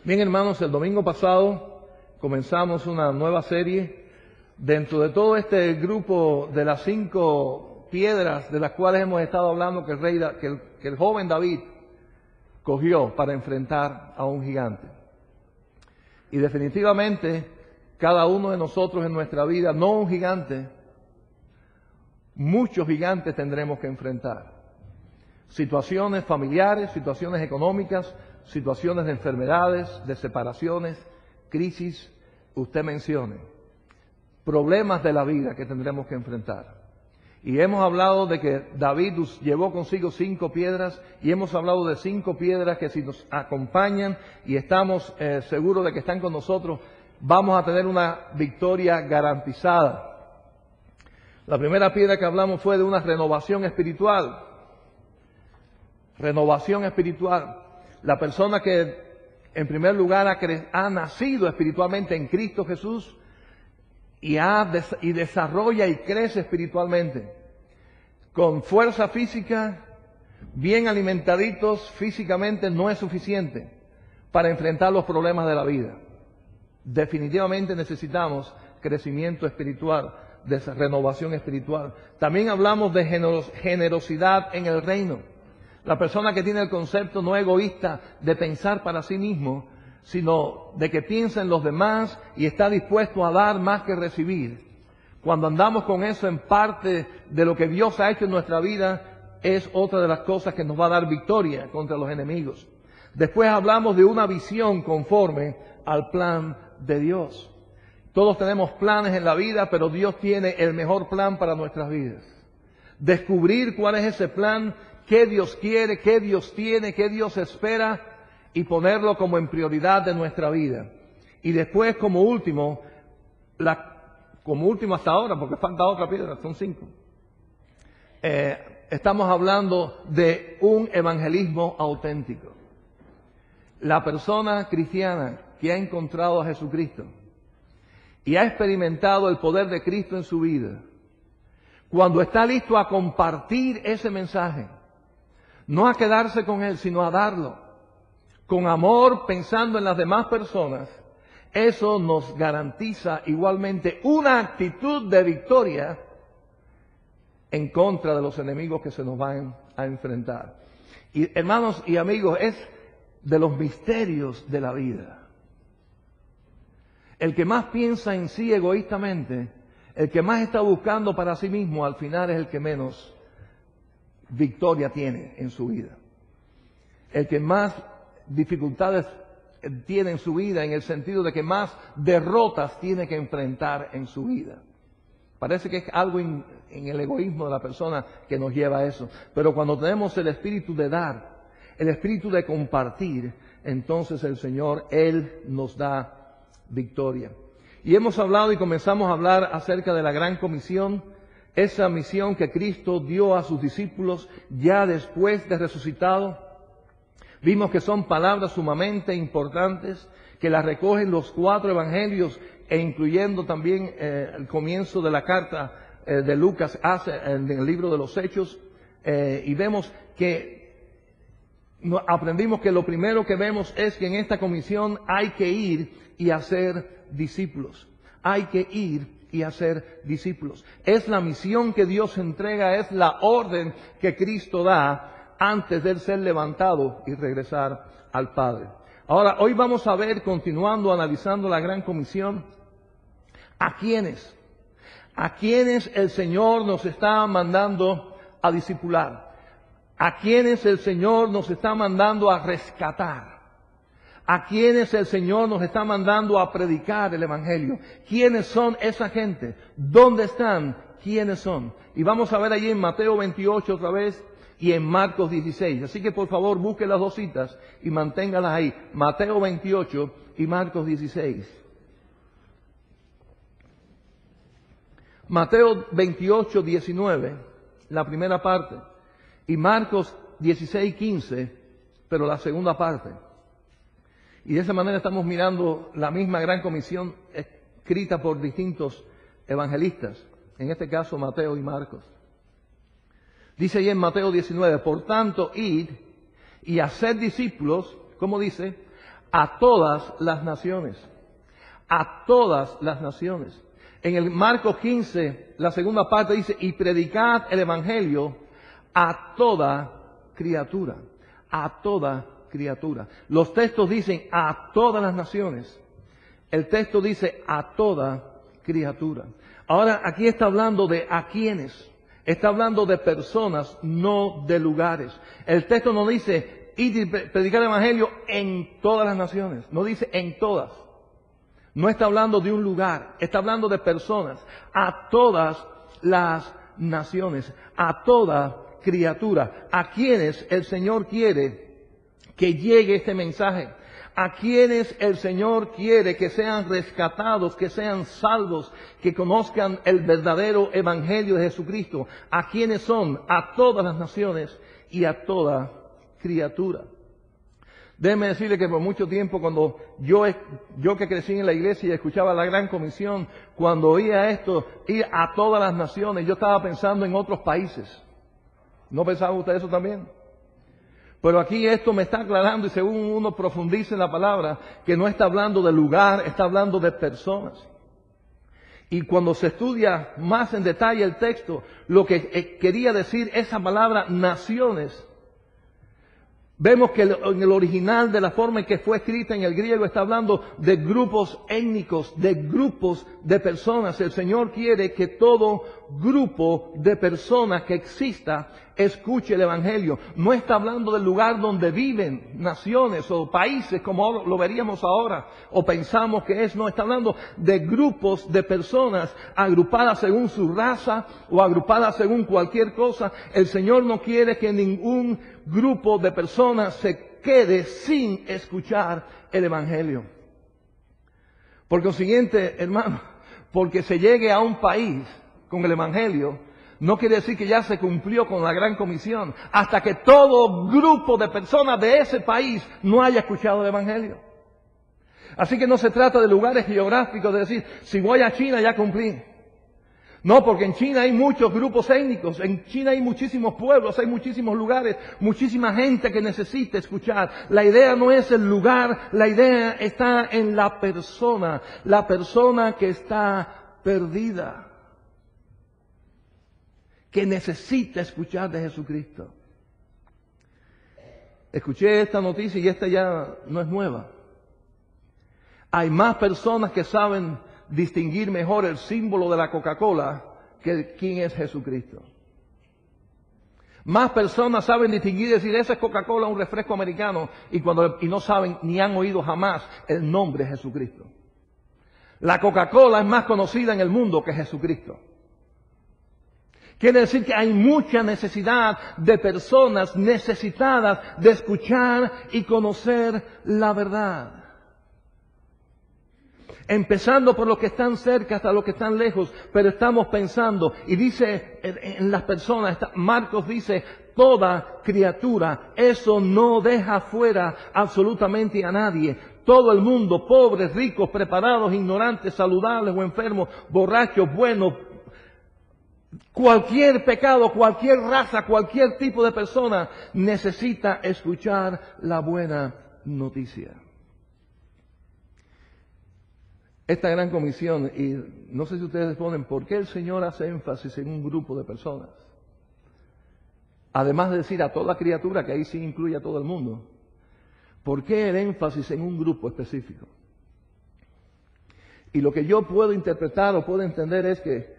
Bien, hermanos, el domingo pasado comenzamos una nueva serie dentro de todo este grupo de las 5 piedras de las cuales hemos estado hablando que el joven David cogió para enfrentar a un gigante. Y definitivamente cada uno de nosotros en nuestra vida, no un gigante, muchos gigantes tendremos que enfrentar. Situaciones familiares, situaciones económicas, situaciones de enfermedades, de separaciones, crisis, usted mencione. Problemas de la vida que tendremos que enfrentar. Y hemos hablado de que David llevó consigo 5 piedras y hemos hablado de 5 piedras que si nos acompañan y estamos seguros de que están con nosotros, vamos a tener una victoria garantizada. La primera piedra que hablamos fue de una renovación espiritual. Renovación espiritual. La persona que en primer lugar ha nacido espiritualmente en Cristo Jesús y desarrolla y crece espiritualmente. Con fuerza física, bien alimentaditos físicamente no es suficiente para enfrentar los problemas de la vida. Definitivamente necesitamos crecimiento espiritual, de renovación espiritual. También hablamos de generosidad en el reino. La persona que tiene el concepto no egoísta de pensar para sí mismo, sino de que piensa en los demás y está dispuesto a dar más que recibir. Cuando andamos con eso en parte de lo que Dios ha hecho en nuestra vida, es otra de las cosas que nos va a dar victoria contra los enemigos. Después hablamos de una visión conforme al plan de Dios. Todos tenemos planes en la vida, pero Dios tiene el mejor plan para nuestras vidas. Descubrir cuál es ese plan, qué Dios quiere, qué Dios tiene, qué Dios espera y ponerlo como en prioridad de nuestra vida. Y después como último hasta ahora, porque falta otra piedra, son 5. Estamos hablando de un evangelismo auténtico. La persona cristiana que ha encontrado a Jesucristo y ha experimentado el poder de Cristo en su vida, cuando está listo a compartir ese mensaje, no a quedarse con él, sino a darlo, con amor, pensando en las demás personas, eso nos garantiza igualmente una actitud de victoria en contra de los enemigos que se nos van a enfrentar. Y hermanos y amigos, es de los misterios de la vida. El que más piensa en sí egoístamente, el que más está buscando para sí mismo, al final es el que menos victoria tiene en su vida. El que más dificultades tiene en su vida, en el sentido de que más derrotas tiene que enfrentar en su vida. Parece que es algo en el egoísmo de la persona que nos lleva a eso. Pero cuando tenemos el espíritu de dar, el espíritu de compartir, entonces el Señor, Él nos da victoria. Y hemos hablado y comenzamos a hablar acerca de la gran comisión, esa misión que Cristo dio a sus discípulos ya después de resucitado. Vimos que son palabras sumamente importantes, que las recogen los 4 evangelios e incluyendo también el comienzo de la carta de Lucas en el libro de los Hechos. Y vemos que aprendimos que lo primero que vemos es que en esta comisión hay que ir y hacer discípulos. Hay que ir y hacer discípulos. Es la misión que Dios entrega, es la orden que Cristo da antes de ser levantado y regresar al Padre. Ahora, hoy vamos a ver, continuando analizando la gran comisión, ¿a quiénes el Señor nos está mandando a discipular? ¿A quiénes el Señor nos está mandando a rescatar? ¿A quiénes el Señor nos está mandando a predicar el Evangelio? ¿Quiénes son esa gente? ¿Dónde están? ¿Quiénes son? Y vamos a ver allí en Mateo 28 otra vez y en Marcos 16. Así que por favor busque las 2 citas y manténgalas ahí. Mateo 28 y Marcos 16. Mateo 28, 19, la primera parte. Y Marcos 16, 15, pero la segunda parte. Y de esa manera estamos mirando la misma gran comisión escrita por distintos evangelistas, en este caso Mateo y Marcos. Dice ahí en Mateo 19, por tanto, id y haced discípulos, ¿cómo dice? a todas las naciones. A todas las naciones. En el Marcos 15, la segunda parte dice, y predicad el evangelio a toda criatura. A toda criatura. Los textos dicen a todas las naciones. El texto dice a toda criatura. Ahora aquí está hablando de a quiénes. Está hablando de personas, no de lugares. El texto no dice ir y predicar el evangelio en todas las naciones. No dice en todas. No está hablando de un lugar. Está hablando de personas. A todas las naciones. A toda criatura. A quienes el Señor quiere que llegue este mensaje. A quienes el Señor quiere que sean rescatados, que sean salvos, que conozcan el verdadero evangelio de Jesucristo. A quienes son, a todas las naciones y a toda criatura. Déjeme decirle que por mucho tiempo, cuando yo que crecí en la iglesia y escuchaba la Gran Comisión, cuando oía esto, ir a todas las naciones, yo estaba pensando en otros países. ¿No pensaba usted eso también? Pero aquí esto me está aclarando, y según uno profundiza en la palabra, que no está hablando de lugar, está hablando de personas. Y cuando se estudia más en detalle el texto, lo que quería decir esa palabra naciones, vemos que en el original, de la forma en que fue escrita en el griego, está hablando de grupos étnicos, de grupos de personas. El Señor quiere que todo grupo de personas que exista escuche el evangelio. No está hablando del lugar donde viven naciones o países como lo veríamos ahora o pensamos que es. No, está hablando de grupos de personas agrupadas según su raza o agrupadas según cualquier cosa. El Señor no quiere que ningún grupo de personas se quede sin escuchar el evangelio. Por consiguiente, hermano, porque se llegue a un país con el evangelio, no quiere decir que ya se cumplió con la Gran Comisión, hasta que todo grupo de personas de ese país no haya escuchado el evangelio. Así que no se trata de lugares geográficos, de decir, si voy a China ya cumplí. No, porque en China hay muchos grupos étnicos, en China hay muchísimos pueblos, hay muchísimos lugares, muchísima gente que necesita escuchar. La idea no es el lugar, la idea está en la persona que está perdida, que necesita escuchar de Jesucristo. Escuché esta noticia y esta ya no es nueva. Hay más personas que saben distinguir mejor el símbolo de la Coca-Cola que quién es Jesucristo. Más personas saben distinguir y decir, esa es Coca-Cola, un refresco americano, y no saben ni han oído jamás el nombre de Jesucristo. La Coca-Cola es más conocida en el mundo que Jesucristo. Quiere decir que hay mucha necesidad de personas necesitadas de escuchar y conocer la verdad. Empezando por los que están cerca hasta los que están lejos, pero estamos pensando, y dice en las personas, Marcos dice, toda criatura, eso no deja fuera absolutamente a nadie. Todo el mundo, pobres, ricos, preparados, ignorantes, saludables o enfermos, borrachos, buenos, cualquier pecado, cualquier raza, cualquier tipo de persona necesita escuchar la buena noticia. Esta gran comisión, y no sé si ustedes ponen, ¿por qué el Señor hace énfasis en un grupo de personas? Además de decir a toda criatura, que ahí sí incluye a todo el mundo. ¿Por qué el énfasis en un grupo específico? Y lo que yo puedo interpretar o puedo entender es que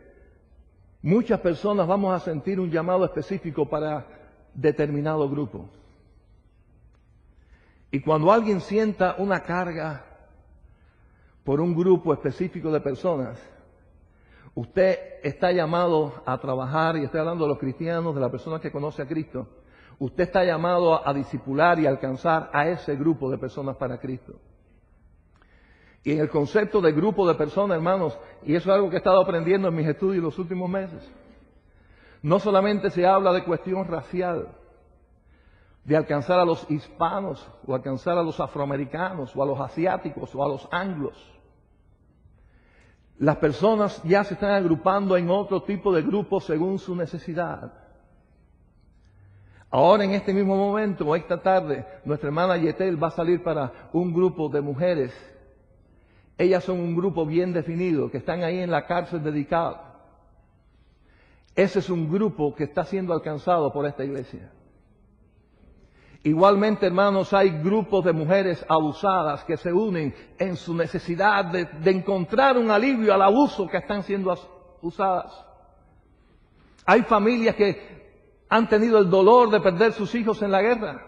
muchas personas vamos a sentir un llamado específico para determinado grupo. Y cuando alguien sienta una carga por un grupo específico de personas, usted está llamado a trabajar, y estoy hablando de los cristianos, de las personas que conocen a Cristo, usted está llamado a discipular y alcanzar a ese grupo de personas para Cristo. Y en el concepto de grupo de personas, hermanos, y eso es algo que he estado aprendiendo en mis estudios los últimos meses, no solamente se habla de cuestión racial, de alcanzar a los hispanos, o alcanzar a los afroamericanos, o a los asiáticos, o a los anglos. Las personas ya se están agrupando en otro tipo de grupos según su necesidad. Ahora en este mismo momento, o esta tarde, nuestra hermana Yetel va a salir para un grupo de mujeres. Ellas son un grupo bien definido, que están ahí en la cárcel dedicados. Ese es un grupo que está siendo alcanzado por esta iglesia. Igualmente, hermanos, hay grupos de mujeres abusadas que se unen en su necesidad de encontrar un alivio al abuso que están siendo usadas. Hay familias que han tenido el dolor de perder sus hijos en la guerra.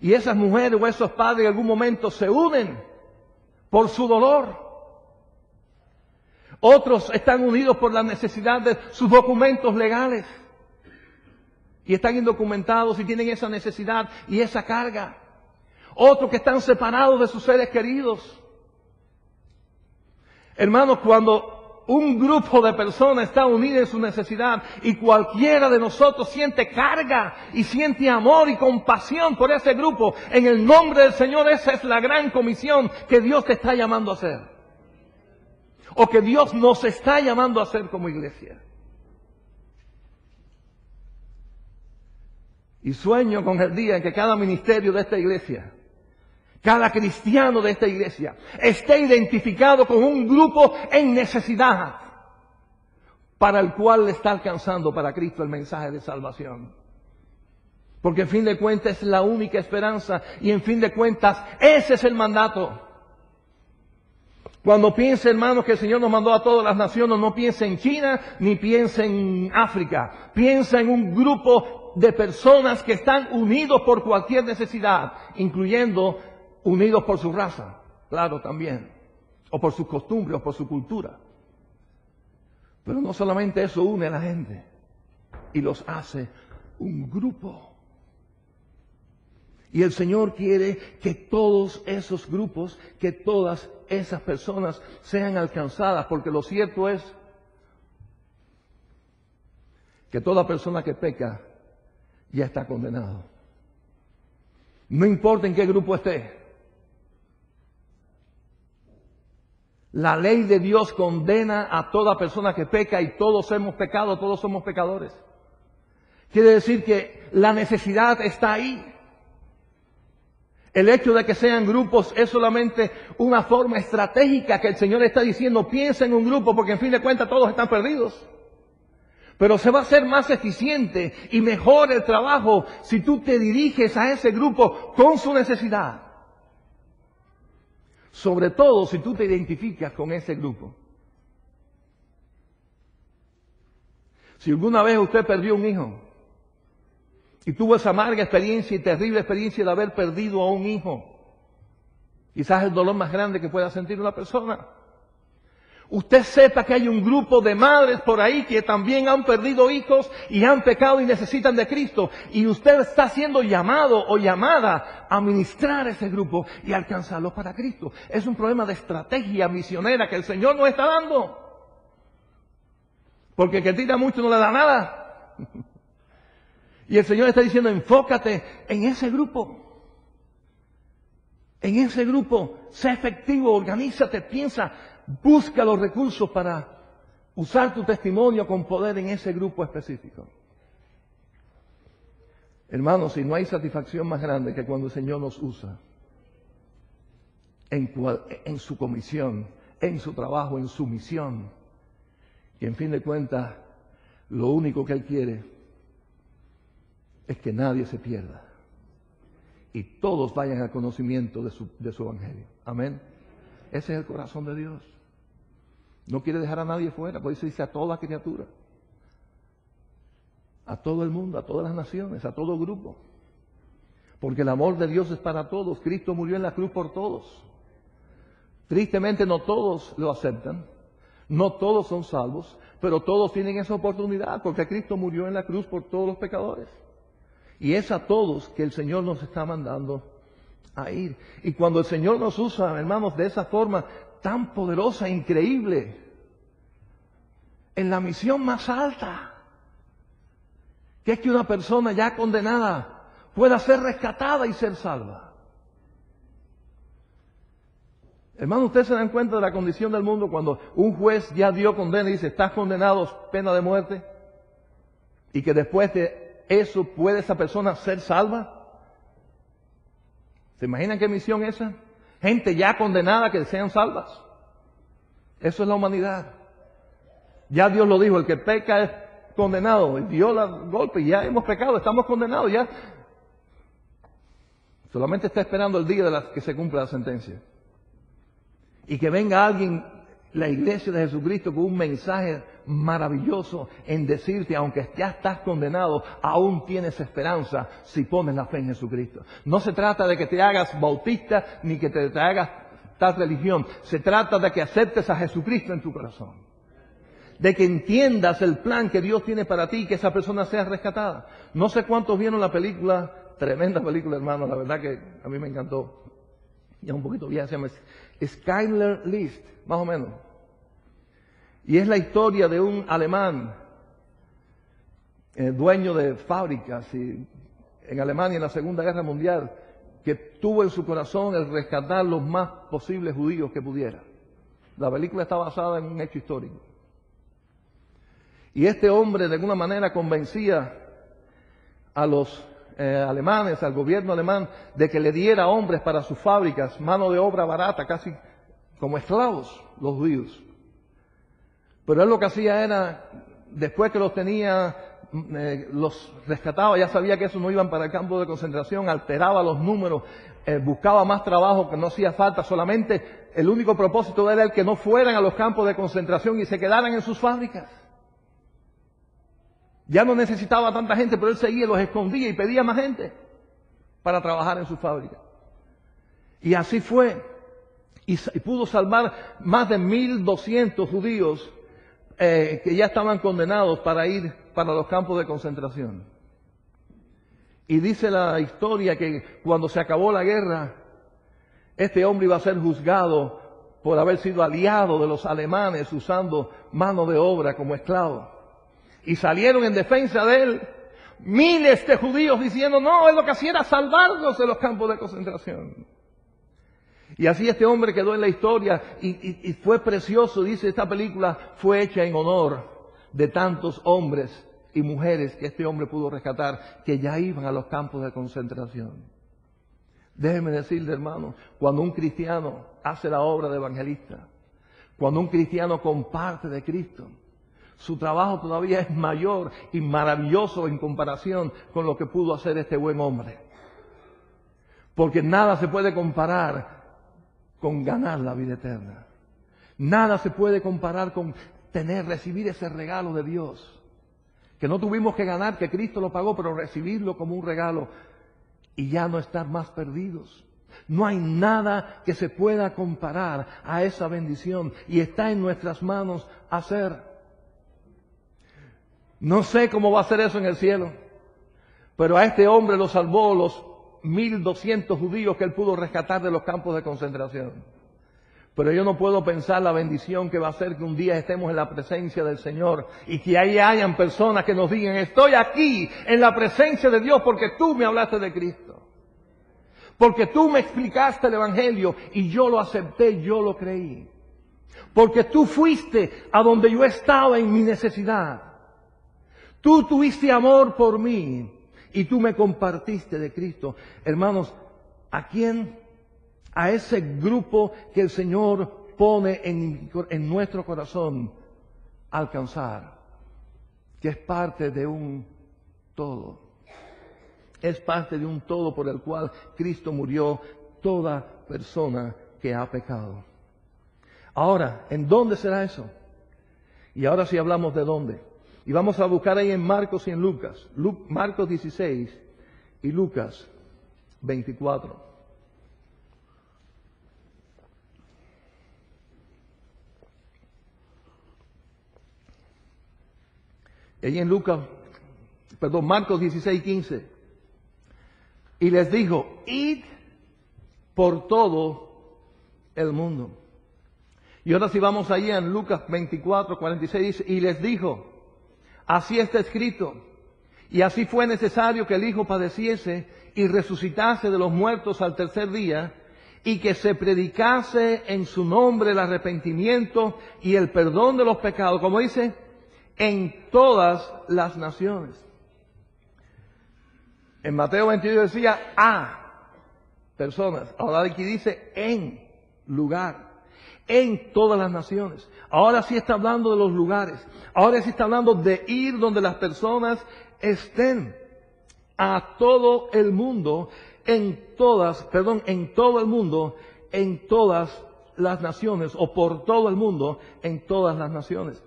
Y esas mujeres o esos padres en algún momento se unen por su dolor. Otros están unidos por la necesidad de sus documentos legales. Y están indocumentados y tienen esa necesidad y esa carga. Otros que están separados de sus seres queridos. Hermanos, cuando un grupo de personas está unido en su necesidad y cualquiera de nosotros siente carga y siente amor y compasión por ese grupo, en el nombre del Señor, esa es la gran comisión que Dios te está llamando a hacer. O que Dios nos está llamando a hacer como iglesia. Y sueño con el día en que cada ministerio de esta iglesia, cada cristiano de esta iglesia, esté identificado con un grupo en necesidad, para el cual le está alcanzando para Cristo el mensaje de salvación. Porque en fin de cuentas es la única esperanza y en fin de cuentas ese es el mandato. Cuando piense, hermanos, que el Señor nos mandó a todas las naciones, no piense en China ni piense en África. Piensa en un grupo de personas que están unidos por cualquier necesidad, incluyendo unidos por su raza, claro, también, o por sus costumbres, o por su cultura. Pero no solamente eso une a la gente y los hace un grupo. Y el Señor quiere que todos esos grupos, que todas esas personas sean alcanzadas, porque lo cierto es que toda persona que peca ya está condenado. No importa en qué grupo esté. La ley de Dios condena a toda persona que peca y todos hemos pecado, todos somos pecadores. Quiere decir que la necesidad está ahí. El hecho de que sean grupos es solamente una forma estratégica que el Señor está diciendo, piensa en un grupo porque en fin de cuentas todos están perdidos. Pero se va a hacer más eficiente y mejor el trabajo si tú te diriges a ese grupo con su necesidad. Sobre todo si tú te identificas con ese grupo. Si alguna vez usted perdió un hijo y tuvo esa amarga experiencia y terrible experiencia de haber perdido a un hijo, quizás el dolor más grande que pueda sentir una persona. Usted sepa que hay un grupo de madres por ahí que también han perdido hijos y han pecado y necesitan de Cristo. Y usted está siendo llamado o llamada a ministrar ese grupo y alcanzarlos para Cristo. Es un problema de estrategia misionera que el Señor nos está dando. Porque el que tira mucho no le da nada. Y el Señor está diciendo, enfócate en ese grupo. En ese grupo, sé efectivo, organízate, piensa, busca los recursos para usar tu testimonio con poder en ese grupo específico. Hermanos, si no hay satisfacción más grande que cuando el Señor nos usa en su comisión, en su trabajo, en su misión. Y en fin de cuentas, lo único que Él quiere es que nadie se pierda y todos vayan al conocimiento de su evangelio. Amén. Ese es el corazón de Dios. No quiere dejar a nadie fuera, por eso dice a toda criatura, a todo el mundo, a todas las naciones, a todo grupo. Porque el amor de Dios es para todos. Cristo murió en la cruz por todos. Tristemente no todos lo aceptan, no todos son salvos, pero todos tienen esa oportunidad porque Cristo murió en la cruz por todos los pecadores. Y es a todos que el Señor nos está mandando a ir. Y cuando el Señor nos usa, hermanos, de esa forma tan poderosa e increíble, en la misión más alta, que es que una persona ya condenada pueda ser rescatada y ser salva. Hermanos, ustedes se dan cuenta de la condición del mundo cuando un juez ya dio condena y dice, estás condenado, pena de muerte, y que después de eso puede esa persona ser salva? ¿Se imaginan qué misión esa? Gente ya condenada que sean salvas. Eso es la humanidad. Ya Dios lo dijo, el que peca es condenado. Y dio el golpe y ya hemos pecado, estamos condenados ya. Solamente está esperando el día de que se cumpla la sentencia. Y que venga alguien, la iglesia de Jesucristo, con un mensaje maravilloso en decirte, aunque ya estás condenado, aún tienes esperanza si pones la fe en Jesucristo. No se trata de que te hagas bautista ni que te hagas tal religión. Se trata de que aceptes a Jesucristo en tu corazón. De que entiendas el plan que Dios tiene para ti y que esa persona sea rescatada. No sé cuántos vieron la película, tremenda película, hermano, la verdad que a mí me encantó. Ya un poquito vieja, se llama Schindler's List, más o menos. Y es la historia de un alemán, dueño de fábricas en Alemania en la Segunda Guerra Mundial, que tuvo en su corazón el rescatar los más posibles judíos que pudiera. La película está basada en un hecho histórico. Y este hombre de alguna manera convencía a los alemanes, al gobierno alemán, de que le diera hombres para sus fábricas, mano de obra barata, casi como esclavos, los judíos. Pero él lo que hacía era, después que los tenía, los rescataba, ya sabía que esos no iban para el campo de concentración, alteraba los números, buscaba más trabajo que no hacía falta, solamente el único propósito era el que no fueran a los campos de concentración y se quedaran en sus fábricas. Ya no necesitaba tanta gente, pero él seguía, los escondía y pedía más gente para trabajar en su fábrica. Y así fue. Y pudo salvar más de 1.200 judíos que ya estaban condenados para ir para los campos de concentración. Y dice la historia que cuando se acabó la guerra, este hombre iba a ser juzgado por haber sido aliado de los alemanes usando mano de obra como esclavo. Y salieron en defensa de él miles de judíos diciendo, no, él lo que hacía era salvarnos de los campos de concentración. Y así este hombre quedó en la historia y fue precioso, dice esta película, fue hecha en honor de tantos hombres y mujeres que este hombre pudo rescatar, que ya iban a los campos de concentración. Déjeme decirle, hermano, cuando un cristiano hace la obra de evangelista, cuando un cristiano comparte de Cristo, su trabajo todavía es mayor y maravilloso en comparación con lo que pudo hacer este buen hombre. Porque nada se puede comparar con ganar la vida eterna. Nada se puede comparar con recibir ese regalo de Dios. Que no tuvimos que ganar, que Cristo lo pagó, pero recibirlo como un regalo y ya no estar más perdidos. No hay nada que se pueda comparar a esa bendición y está en nuestras manos hacer. No sé cómo va a ser eso en el cielo, pero a este hombre lo salvó los 1.200 judíos que él pudo rescatar de los campos de concentración. Pero yo no puedo pensar la bendición que va a ser que un día estemos en la presencia del Señor y que ahí hayan personas que nos digan, estoy aquí en la presencia de Dios porque tú me hablaste de Cristo. Porque tú me explicaste el Evangelio y yo lo acepté, yo lo creí. Porque tú fuiste a donde yo estaba en mi necesidad. Tú tuviste amor por mí y tú me compartiste de Cristo. Hermanos, ¿a quién? A ese grupo que el Señor pone en nuestro corazón alcanzar, que es parte de un todo. Es parte de un todo por el cual Cristo murió toda persona que ha pecado. Ahora, ¿en dónde será eso? Y ahora sí hablamos de dónde. Y vamos a buscar ahí en Marcos y en Lucas. Marcos 16 y Lucas 24. Ahí en Marcos 16, 15. Y les dijo, id por todo el mundo. Y ahora si vamos ahí en Lucas 24, 46, dice, y les dijo, así está escrito, y así fue necesario que el Hijo padeciese y resucitase de los muertos al tercer día, y que se predicase en su nombre el arrepentimiento y el perdón de los pecados, como dice, en todas las naciones. En Mateo 22 decía a personas. Ahora aquí dice en lugar. En todas las naciones. Ahora sí está hablando de los lugares. Ahora sí está hablando de ir donde las personas estén. A todo el mundo, en todo el mundo, en todas las naciones, o por todo el mundo, en todas las naciones.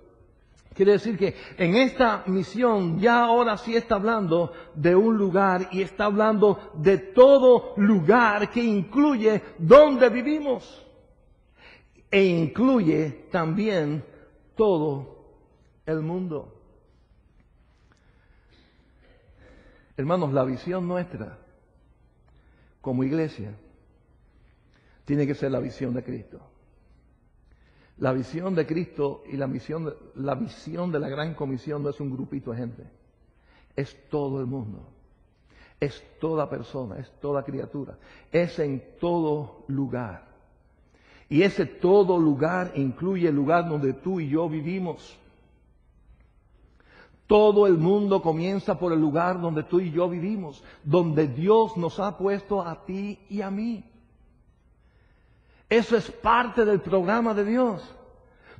Quiere decir que en esta misión ya ahora sí está hablando de un lugar y está hablando de todo lugar que incluye donde vivimos. E incluye también todo el mundo. Hermanos, la visión nuestra como iglesia tiene que ser la visión de Cristo. La visión de Cristo y la visión de la Gran Comisión no es un grupito de gente. Es todo el mundo. Es toda persona, es toda criatura. Es en todo lugar. Y ese todo lugar incluye el lugar donde tú y yo vivimos. Todo el mundo comienza por el lugar donde tú y yo vivimos, donde Dios nos ha puesto a ti y a mí. Eso es parte del programa de Dios.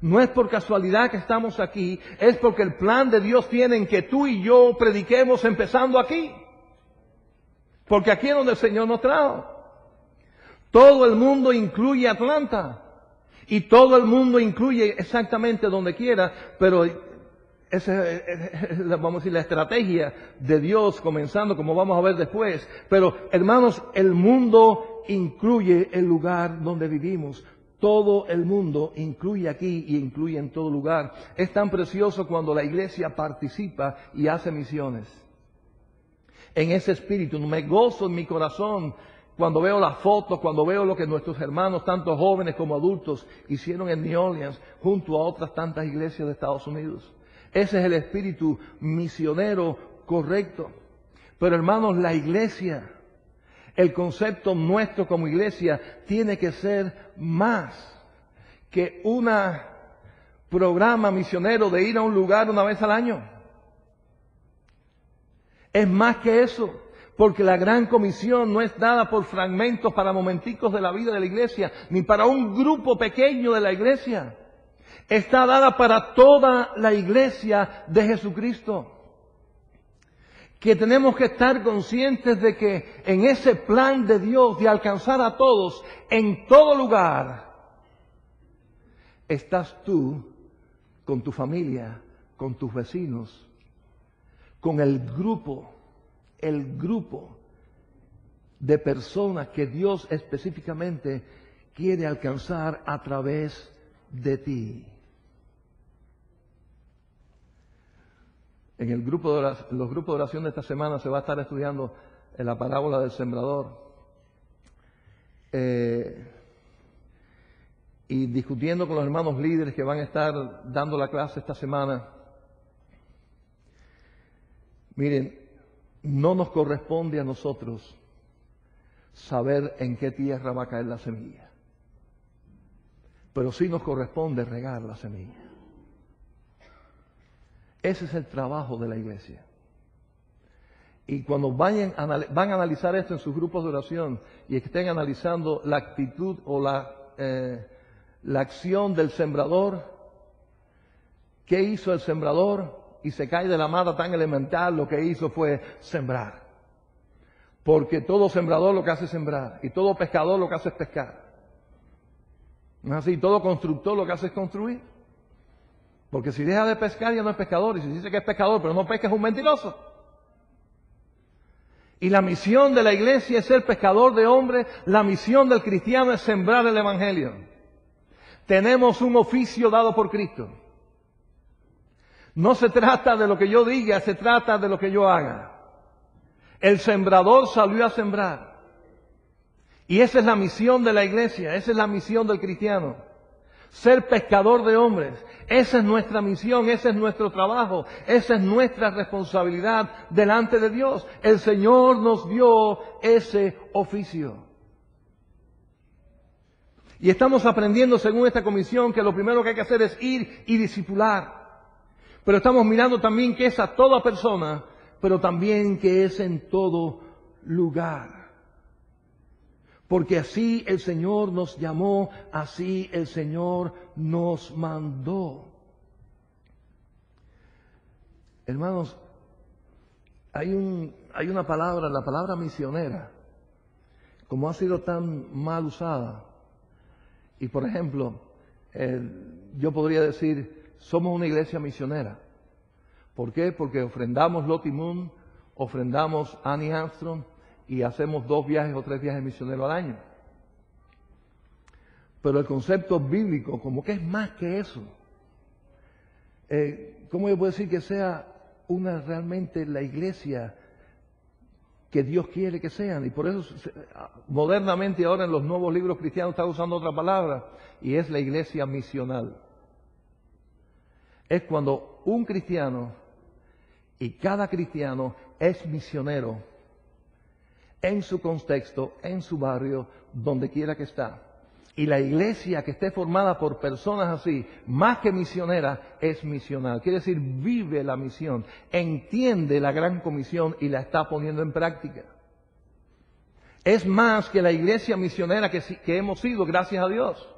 No es por casualidad que estamos aquí, es porque el plan de Dios tiene en que tú y yo prediquemos empezando aquí. Porque aquí es donde el Señor nos trajo. Todo el mundo incluye Atlanta. Y todo el mundo incluye exactamente donde quiera, pero esa es, vamos a decir, la estrategia de Dios, comenzando como vamos a ver después. Pero, hermanos, el mundo incluye el lugar donde vivimos. Todo el mundo incluye aquí y incluye en todo lugar. Es tan precioso cuando la iglesia participa y hace misiones. En ese espíritu, me gozo en mi corazón cuando veo las fotos, cuando veo lo que nuestros hermanos, tanto jóvenes como adultos, hicieron en New Orleans junto a otras tantas iglesias de Estados Unidos. Ese es el espíritu misionero correcto. Pero hermanos, la iglesia, el concepto nuestro como iglesia tiene que ser más que un programa misionero de ir a un lugar una vez al año. Es más que eso, porque la gran comisión no es dada por fragmentos para momenticos de la vida de la iglesia, ni para un grupo pequeño de la iglesia. Está dada para toda la iglesia de Jesucristo. Que tenemos que estar conscientes de que en ese plan de Dios de alcanzar a todos en todo lugar, estás tú con tu familia, con tus vecinos, con el grupo de personas que Dios específicamente quiere alcanzar a través de ti. En los grupos de oración de esta semana se va a estar estudiando la parábola del sembrador y discutiendo con los hermanos líderes que van a estar dando la clase esta semana. Miren, no nos corresponde a nosotros saber en qué tierra va a caer la semilla, pero sí nos corresponde regar la semilla. Ese es el trabajo de la iglesia. Y cuando van a analizar esto en sus grupos de oración y estén analizando la actitud o la acción del sembrador, ¿qué hizo el sembrador? Y se cae de la mata tan elemental, lo que hizo fue sembrar. Porque todo sembrador lo que hace es sembrar, y todo pescador lo que hace es pescar. ¿No es así? Todo constructor lo que hace es construir. Porque si deja de pescar ya no es pescador, y si dice que es pescador pero no pesca es un mentiroso. Y la misión de la iglesia es ser pescador de hombres, la misión del cristiano es sembrar el evangelio. Tenemos un oficio dado por Cristo. No se trata de lo que yo diga, se trata de lo que yo haga. El sembrador salió a sembrar. Y esa es la misión de la iglesia, esa es la misión del cristiano. Ser pescador de hombres. Esa es nuestra misión, ese es nuestro trabajo, esa es nuestra responsabilidad delante de Dios. El Señor nos dio ese oficio. Y estamos aprendiendo según esta comisión que lo primero que hay que hacer es ir y discipular. Pero estamos mirando también que es a toda persona, pero también que es en todo lugar. Porque así el Señor nos llamó, así el Señor nos mandó. Hermanos, hay una palabra, la palabra misionera, como ha sido tan mal usada. Y por ejemplo, yo podría decir, somos una iglesia misionera. ¿Por qué? Porque ofrendamos Lottie Moon, ofrendamos Annie Armstrong y hacemos 2 viajes o 3 viajes misioneros al año. Pero el concepto bíblico, como que es más que eso. ¿Cómo yo puedo decir que sea realmente la iglesia que Dios quiere que sean? Y por eso modernamente ahora en los nuevos libros cristianos está usando otra palabra, y es la iglesia misional. Es cuando un cristiano y cada cristiano es misionero en su contexto, en su barrio, donde quiera que está. Y la iglesia que esté formada por personas así, más que misionera, es misional. Quiere decir, vive la misión, entiende la gran comisión y la está poniendo en práctica. Es más que la iglesia misionera que hemos sido, gracias a Dios.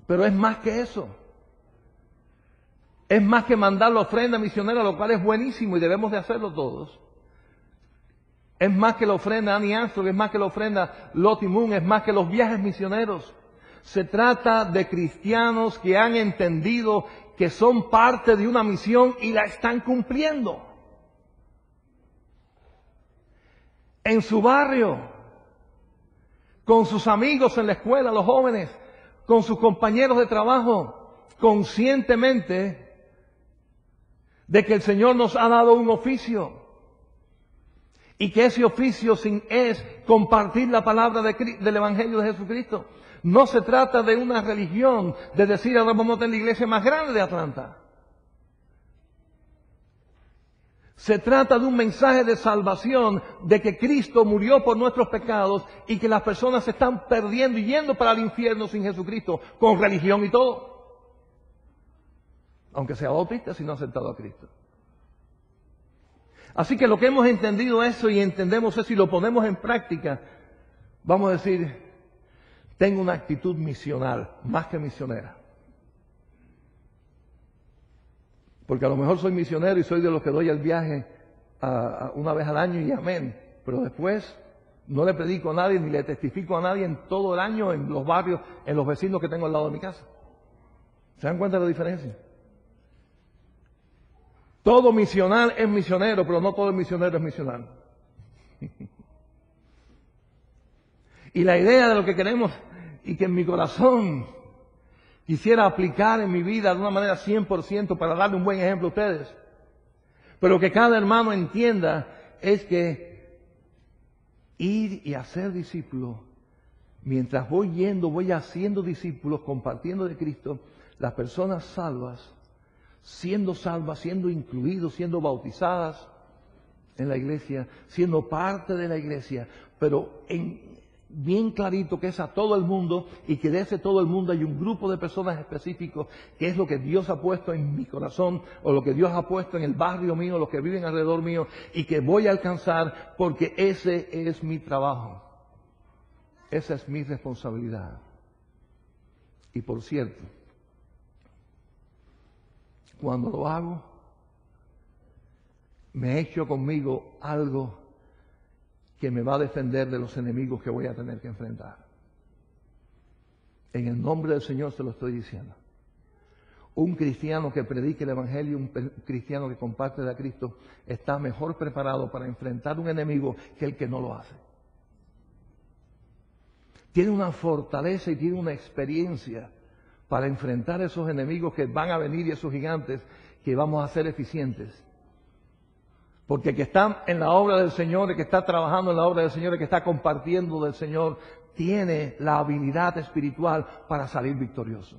Pero es más que eso. Es más que mandar la ofrenda misionera, lo cual es buenísimo y debemos de hacerlo todos. Es más que la ofrenda Annie Armstrong, es más que la ofrenda Lottie Moon, es más que los viajes misioneros. Se trata de cristianos que han entendido que son parte de una misión y la están cumpliendo. En su barrio, con sus amigos en la escuela, los jóvenes, con sus compañeros de trabajo, conscientemente de que el Señor nos ha dado un oficio. Y que ese oficio es compartir la palabra del Evangelio de Jesucristo. No se trata de una religión, de decir ahora vamos a tener la iglesia más grande de Atlanta. Se trata de un mensaje de salvación, de que Cristo murió por nuestros pecados y que las personas se están perdiendo y yendo para el infierno sin Jesucristo, con religión y todo. Aunque sea bautista, si no ha aceptado a Cristo. Así que lo que hemos entendido eso y entendemos eso y lo ponemos en práctica, vamos a decir, tengo una actitud misional, más que misionera. Porque a lo mejor soy misionero y soy de los que doy el viaje una vez al año y amén. Pero después no le predico a nadie ni le testifico a nadie en todo el año en los barrios, en los vecinos que tengo al lado de mi casa. ¿Se dan cuenta de la diferencia? Todo misional es misionero, pero no todo misionero es misional. Y la idea de lo que queremos y que en mi corazón quisiera aplicar en mi vida de una manera 100% para darle un buen ejemplo a ustedes, pero que cada hermano entienda, es que ir y hacer discípulos, mientras voy yendo, voy haciendo discípulos, compartiendo de Cristo, las personas salvas, siendo incluidos, siendo bautizadas en la iglesia, siendo parte de la iglesia, pero bien clarito que es a todo el mundo y que de ese todo el mundo hay un grupo de personas específicos que es lo que Dios ha puesto en mi corazón o lo que Dios ha puesto en el barrio mío, los que viven alrededor mío y que voy a alcanzar porque ese es mi trabajo, esa es mi responsabilidad. Y por cierto, cuando lo hago, me echo conmigo algo que me va a defender de los enemigos que voy a tener que enfrentar. En el nombre del Señor se lo estoy diciendo. Un cristiano que predique el Evangelio, un cristiano que comparte de Cristo, está mejor preparado para enfrentar un enemigo que el que no lo hace. Tiene una fortaleza y tiene una experiencia para enfrentar esos enemigos que van a venir y esos gigantes que vamos a ser eficientes. Porque el que está en la obra del Señor, el que está trabajando en la obra del Señor, el que está compartiendo del Señor, tiene la habilidad espiritual para salir victorioso.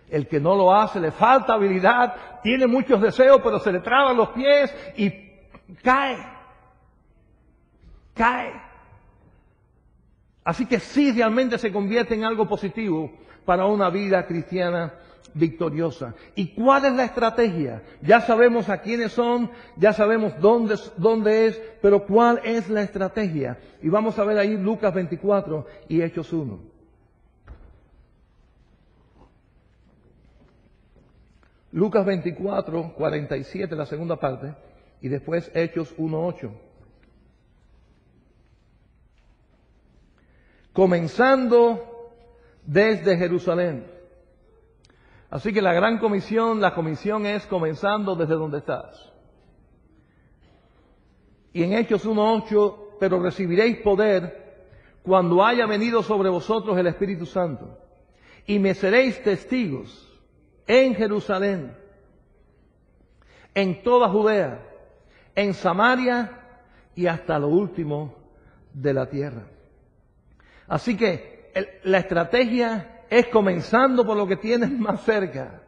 El que no lo hace, le falta habilidad, tiene muchos deseos, pero se le traban los pies y cae. Así que sí realmente se convierte en algo positivo para una vida cristiana victoriosa. ¿Y cuál es la estrategia? Ya sabemos a quiénes son, ya sabemos dónde es, pero ¿cuál es la estrategia? Y vamos a ver ahí Lucas 24 y Hechos 1. Lucas 24, 47, la segunda parte, y después Hechos 1, 8. Comenzando desde Jerusalén. Así que la gran comisión, la comisión es comenzando desde donde estás. Y en Hechos 1:8, pero recibiréis poder cuando haya venido sobre vosotros el Espíritu Santo. Y me seréis testigos en Jerusalén, en toda Judea, en Samaria y hasta lo último de la tierra. Así que la estrategia es comenzando por lo que tienes más cerca,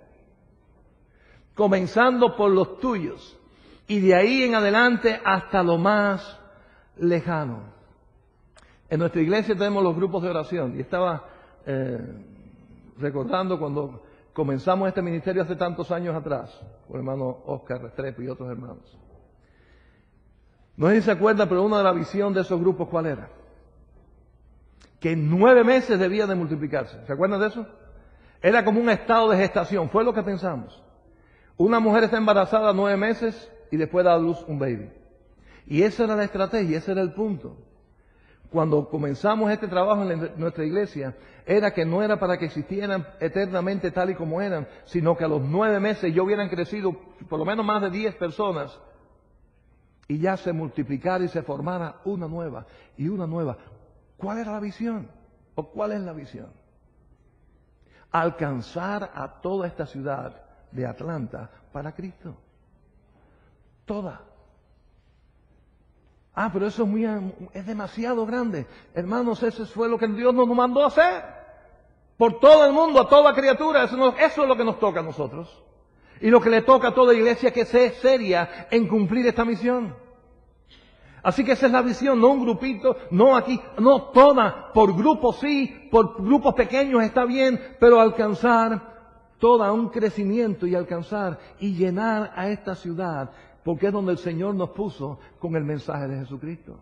comenzando por los tuyos y de ahí en adelante hasta lo más lejano. En nuestra iglesia tenemos los grupos de oración y estaba recordando cuando comenzamos este ministerio hace tantos años atrás, con el hermano Oscar Restrepo y otros hermanos. No sé si se acuerdan, pero una de las visiones de esos grupos, ¿cuál era? Que en 9 meses debía de multiplicarse. ¿Se acuerdan de eso? Era como un estado de gestación, fue lo que pensamos. Una mujer está embarazada 9 meses y después da a luz un baby. Y esa era la estrategia, ese era el punto. Cuando comenzamos este trabajo en nuestra iglesia, era que no era para que existieran eternamente tal y como eran, sino que a los 9 meses ya hubieran crecido por lo menos más de 10 personas y ya se multiplicara y se formara una nueva y una nueva. ¿Cuál era la visión? ¿O cuál es la visión? Alcanzar a toda esta ciudad de Atlanta para Cristo. Toda. Pero eso es demasiado grande. Hermanos, eso fue lo que Dios nos mandó a hacer. Por todo el mundo, a toda criatura. Eso es lo que nos toca a nosotros. Y lo que le toca a toda iglesia que sea seria en cumplir esta misión. Así que esa es la visión, no un grupito, no aquí, no toda, por grupos sí, por grupos pequeños está bien, pero alcanzar toda un crecimiento y alcanzar y llenar a esta ciudad, porque es donde el Señor nos puso con el mensaje de Jesucristo.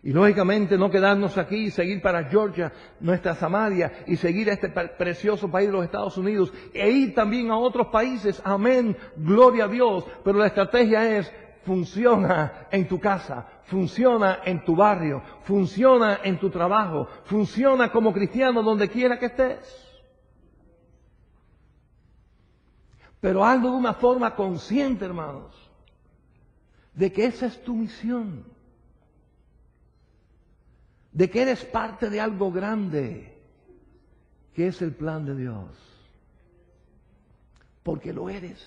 Y lógicamente no quedarnos aquí y seguir para Georgia, nuestra Samaria, y seguir a este precioso país de los Estados Unidos, e ir también a otros países, amén, gloria a Dios, pero la estrategia es: funciona en tu casa, funciona en tu barrio, funciona en tu trabajo, funciona como cristiano donde quiera que estés. Pero hazlo de una forma consciente, hermanos, de que esa es tu misión, de que eres parte de algo grande, que es el plan de Dios. Porque lo eres,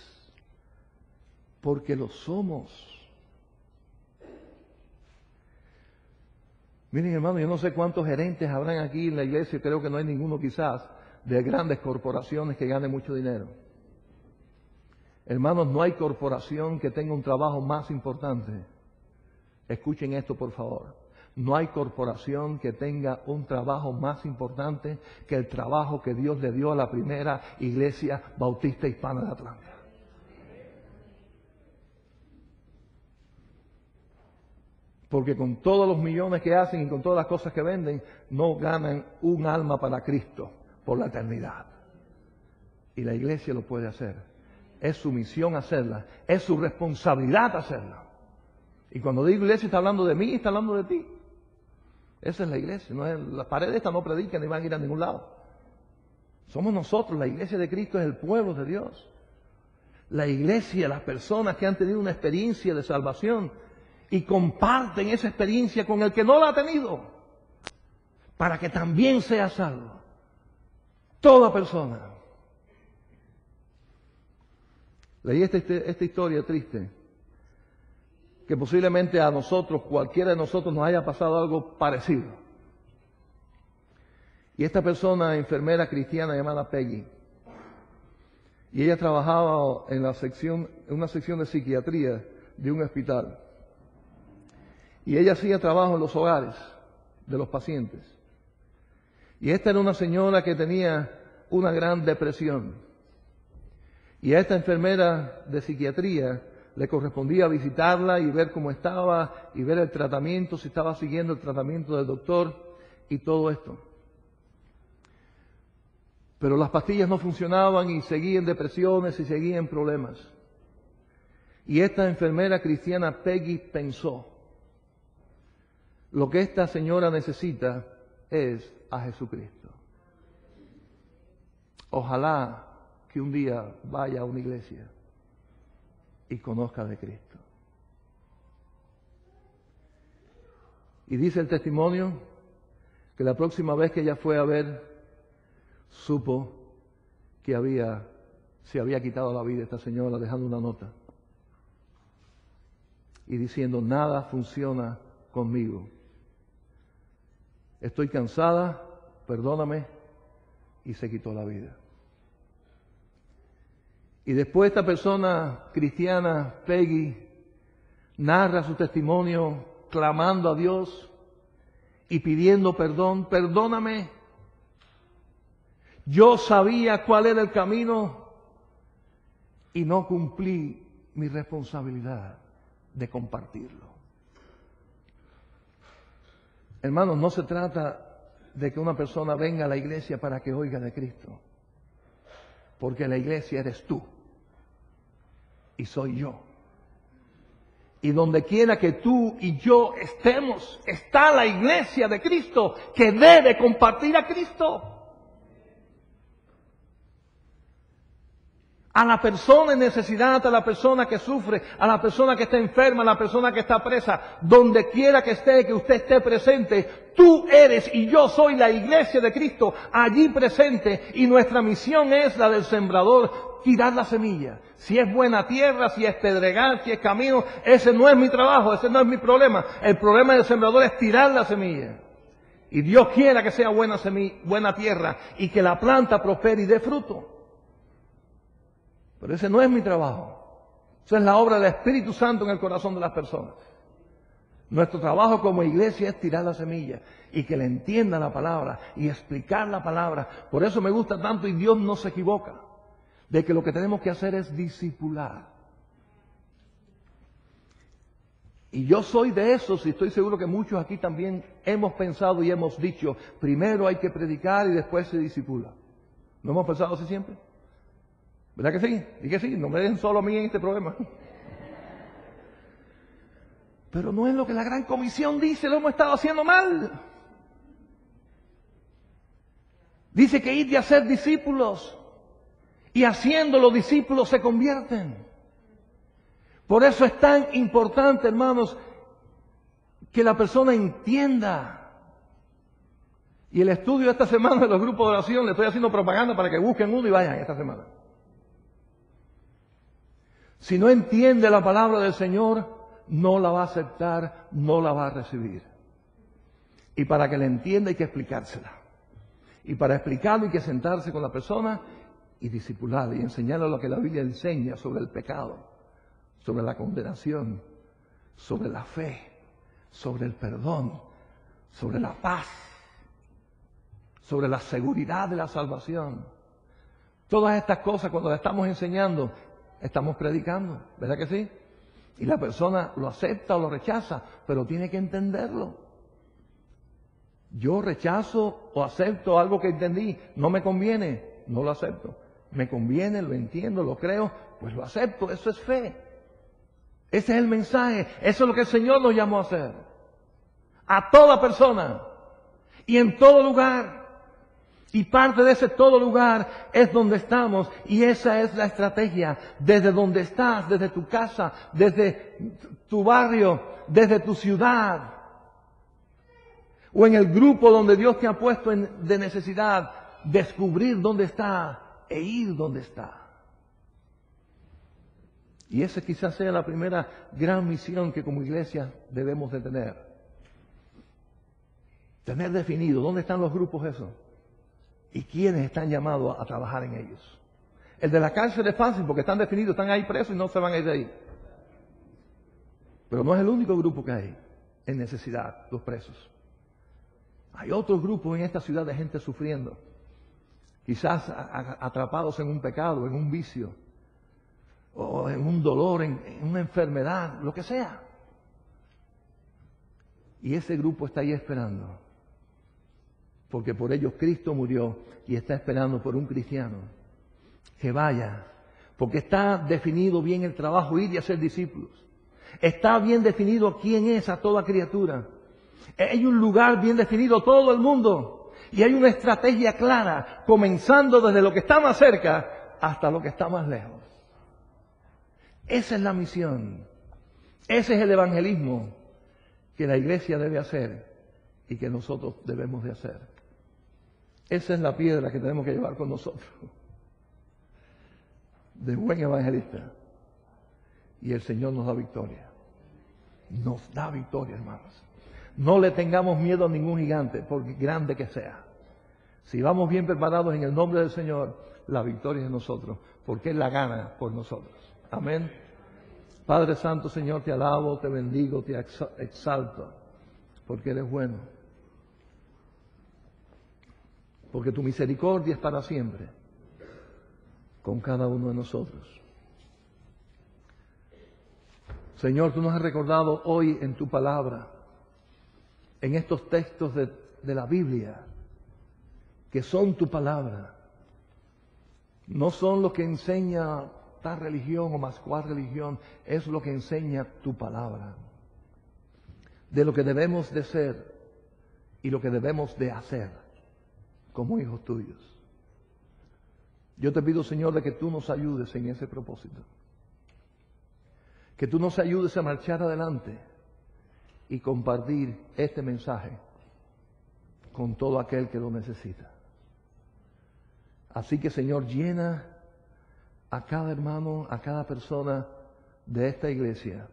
porque lo somos. Miren, hermano, yo no sé cuántos gerentes habrán aquí en la iglesia, creo que no hay ninguno quizás, de grandes corporaciones que ganen mucho dinero. Hermanos, no hay corporación que tenga un trabajo más importante. Escuchen esto, por favor. No hay corporación que tenga un trabajo más importante que el trabajo que Dios le dio a la primera iglesia bautista hispana de Atlanta. Porque con todos los millones que hacen y con todas las cosas que venden, no ganan un alma para Cristo por la eternidad. Y la iglesia lo puede hacer. Es su misión hacerla. Es su responsabilidad hacerla. Y cuando digo iglesia, está hablando de mí, está hablando de ti. Esa es la iglesia. No es, las paredes estas no predican ni van a ir a ningún lado. Somos nosotros. La iglesia de Cristo es el pueblo de Dios. La iglesia, las personas que han tenido una experiencia de salvación y comparten esa experiencia con el que no la ha tenido, para que también sea salvo. Toda persona. Leí esta historia triste, que posiblemente a nosotros, cualquiera de nosotros, nos haya pasado algo parecido. Y esta persona, enfermera cristiana llamada Peggy, y ella trabajaba en una sección de psiquiatría de un hospital. Y ella hacía trabajo en los hogares de los pacientes. Y esta era una señora que tenía una gran depresión. Y a esta enfermera de psiquiatría le correspondía visitarla y ver cómo estaba y ver el tratamiento, si estaba siguiendo el tratamiento del doctor y todo esto. Pero las pastillas no funcionaban y seguían depresiones y seguían problemas. Y esta enfermera cristiana Peggy pensó, lo que esta señora necesita es a Jesucristo. Ojalá que un día vaya a una iglesia y conozca de Cristo. Y dice el testimonio que la próxima vez que ella fue a ver, supo que se había quitado la vida esta señora, dejando una nota y diciendo, nada funciona conmigo. Estoy cansada, perdóname, y se quitó la vida. Y después esta persona cristiana, Peggy, narra su testimonio clamando a Dios y pidiendo perdón. Perdóname. Yo sabía cuál era el camino y no cumplí mi responsabilidad de compartirlo. Hermanos, no se trata de que una persona venga a la iglesia para que oiga de Cristo, porque la iglesia eres tú y soy yo. Y donde quiera que tú y yo estemos, está la iglesia de Cristo que debe compartir a Cristo. A la persona en necesidad, a la persona que sufre, a la persona que está enferma, a la persona que está presa, donde quiera que esté, que usted esté presente, tú eres y yo soy la iglesia de Cristo allí presente, y nuestra misión es la del sembrador, tirar la semilla. Si es buena tierra, si es pedregal, si es camino, ese no es mi trabajo, ese no es mi problema. El problema del sembrador es tirar la semilla. Y Dios quiera que sea buena tierra y que la planta prospere y dé fruto. Pero ese no es mi trabajo. Esa es la obra del Espíritu Santo en el corazón de las personas. Nuestro trabajo como iglesia es tirar la semilla y que le entienda la palabra y explicar la palabra. Por eso me gusta tanto, y Dios no se equivoca, de que lo que tenemos que hacer es discipular. Y yo soy de esos, y estoy seguro que muchos aquí también hemos pensado y hemos dicho, primero hay que predicar y después se discipula. ¿No hemos pensado así siempre? ¿Verdad que sí? Y que sí, no me dejen solo a mí en este problema. Pero no es lo que la Gran Comisión dice, lo hemos estado haciendo mal. Dice que ir y hacer discípulos, y haciendo los discípulos se convierten. Por eso es tan importante, hermanos, que la persona entienda. Y el estudio de esta semana de los grupos de oración, le estoy haciendo propaganda para que busquen uno y vayan esta semana. Si no entiende la palabra del Señor, no la va a aceptar, no la va a recibir. Y para que la entienda hay que explicársela. Y para explicarlo hay que sentarse con la persona y discipularla y enseñarle lo que la Biblia enseña sobre el pecado, sobre la condenación, sobre la fe, sobre el perdón, sobre la paz, sobre la seguridad de la salvación. Todas estas cosas, cuando las estamos enseñando, estamos predicando, ¿verdad que sí? Y la persona lo acepta o lo rechaza, pero tiene que entenderlo. Yo rechazo o acepto algo que entendí, no me conviene, no lo acepto. Me conviene, lo entiendo, lo creo, pues lo acepto, eso es fe. Ese es el mensaje, eso es lo que el Señor nos llamó a hacer. A toda persona y en todo lugar. Y parte de ese todo lugar es donde estamos, y esa es la estrategia, desde donde estás, desde tu casa, desde tu barrio, desde tu ciudad, o en el grupo donde Dios te ha puesto de necesidad, descubrir dónde está e ir donde está. Y esa quizás sea la primera gran misión que como iglesia debemos de tener. Tener definido dónde están los grupos esos. ¿Y quiénes están llamados a trabajar en ellos? El de la cárcel es fácil porque están definidos, están ahí presos y no se van a ir de ahí. Pero no es el único grupo que hay en necesidad, los presos. Hay otros grupos en esta ciudad de gente sufriendo, quizás atrapados en un pecado, en un vicio, o en un dolor, en una enfermedad, lo que sea. Y ese grupo está ahí esperando, porque por ellos Cristo murió y está esperando por un cristiano que vaya, porque está definido bien el trabajo, ir y hacer discípulos. Está bien definido quién es a toda criatura. Hay un lugar bien definido, todo el mundo. Y hay una estrategia clara, comenzando desde lo que está más cerca hasta lo que está más lejos. Esa es la misión. Ese es el evangelismo que la iglesia debe hacer y que nosotros debemos de hacer. Esa es la piedra que tenemos que llevar con nosotros. De buen evangelista. Y el Señor nos da victoria. Nos da victoria, hermanos. No le tengamos miedo a ningún gigante, por grande que sea. Si vamos bien preparados en el nombre del Señor, la victoria es de nosotros, porque Él la gana por nosotros. Amén. Padre Santo, Señor, te alabo, te bendigo, te exalto, porque eres bueno. Porque tu misericordia es para siempre, con cada uno de nosotros. Señor, tú nos has recordado hoy en tu palabra, en estos textos de la Biblia, que son tu palabra. No son lo que enseña tal religión o más cual religión, es lo que enseña tu palabra. De lo que debemos de ser y lo que debemos de hacer como hijos tuyos. Yo te pido, Señor, de que tú nos ayudes en ese propósito. Que tú nos ayudes a marchar adelante y compartir este mensaje con todo aquel que lo necesita. Así que, Señor, llena a cada hermano, a cada persona de esta iglesia.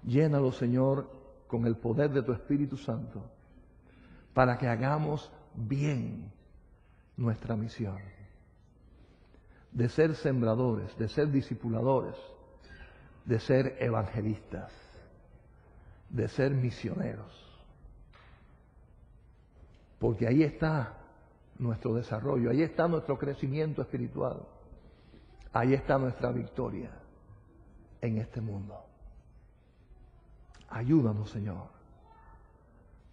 Llénalo, Señor, con el poder de tu Espíritu Santo, para que hagamos bien nuestra misión de ser sembradores, de ser discipuladores, de ser evangelistas, de ser misioneros. Porque ahí está nuestro desarrollo, ahí está nuestro crecimiento espiritual, ahí está nuestra victoria en este mundo. Ayúdanos, Señor.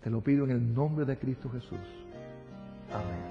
Te lo pido en el nombre de Cristo Jesús. Amén.